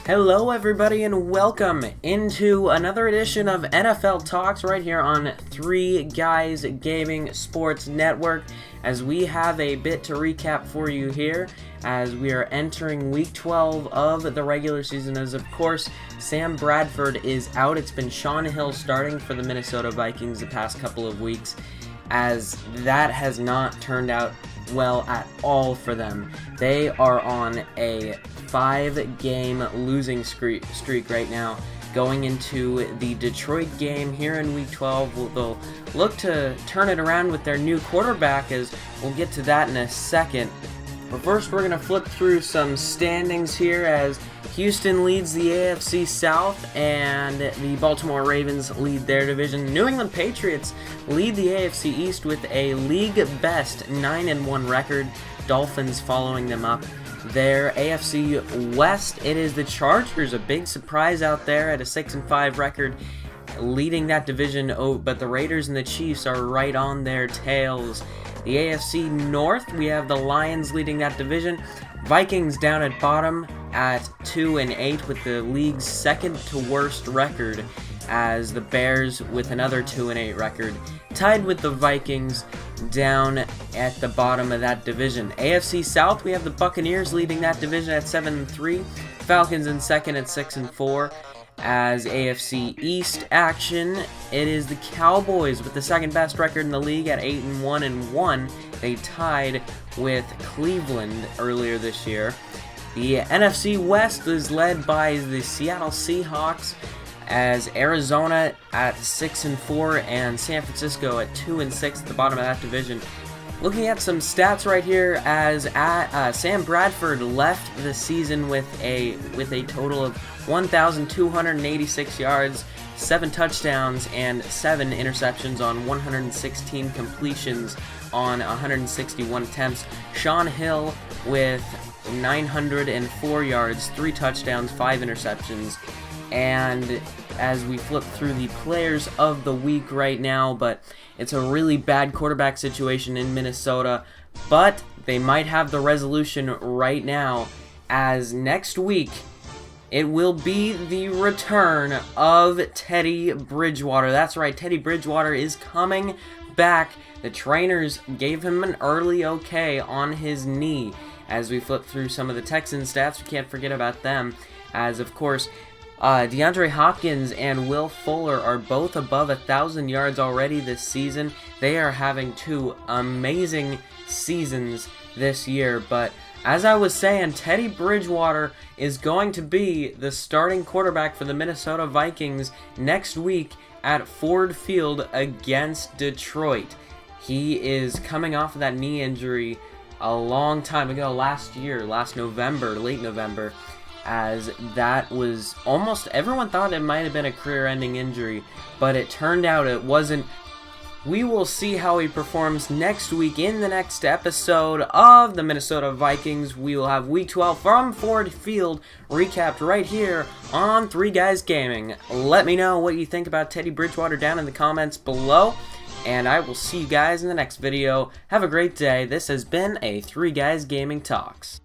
Hello everybody and welcome into another edition of NFL Talks right here on 3 Guys Gaming Sports Network, as we have a bit to recap for you here as we are entering week 12 of the regular season. As of course Sam Bradford is out. It's been Shaun Hill starting for the Minnesota Vikings the past couple of weeks, as that has not turned out well at all for them. They are on a 5-game losing streak right now, going into the Detroit game here in week 12. They'll look to turn it around with their new quarterback, as we'll get to that in a second. But first we're going to flip through some standings here, as Houston leads the AFC South and the Baltimore Ravens lead their division. New England Patriots lead the AFC East with a league best 9-1 record. Dolphins following them up. Their AFC West, it is the Chargers, a big surprise out there at a 6-5 record, leading that division. Oh, but the Raiders and the Chiefs are right on their tails. The AFC North, we have the Lions leading that division. Vikings down at bottom at 2-8 with the league's second to worst record, as the Bears with another 2-8 record, tied with the Vikings down at the bottom of that division. AFC South, we have the Buccaneers leading that division at 7-3, Falcons in second at 6-4. As AFC East action, it is the Cowboys with the second best record in the league at 8-1-1. They tied with Cleveland earlier this year. The NFC West is led by the Seattle Seahawks, as Arizona at 6-4 and San Francisco at 2-6 at the bottom of that division. Looking at some stats right here, as Sam Bradford left the season with a total of 1,286 yards, 7 touchdowns, and 7 interceptions on 116 completions on 161 attempts. Shaun Hill with 904 yards, 3 touchdowns, 5 interceptions. And as we flip through the players of the week right now, but it's a really bad quarterback situation in Minnesota, but they might have the resolution right now, as next week it will be the return of Teddy Bridgewater. That's right, Teddy Bridgewater is coming back. The trainers gave him an early okay on his knee. As we flip through some of the Texans stats, we can't forget about them, as of course DeAndre Hopkins and Will Fuller are both above 1,000 yards already this season. They are having 2 amazing seasons this year. But as I was saying, Teddy Bridgewater is going to be the starting quarterback for the Minnesota Vikings next week at Ford Field against Detroit. He is coming off of that knee injury a long time ago, last November, late November, as that was almost, everyone thought it might have been a career-ending injury, but it turned out it wasn't. We will see how he performs next week in the next episode of the Minnesota Vikings. We will have Week 12 from Ford Field recapped right here on 3 Guys Gaming. Let me know what you think about Teddy Bridgewater down in the comments below, and I will see you guys in the next video. Have a great day. This has been a 3 Guys Gaming Talks.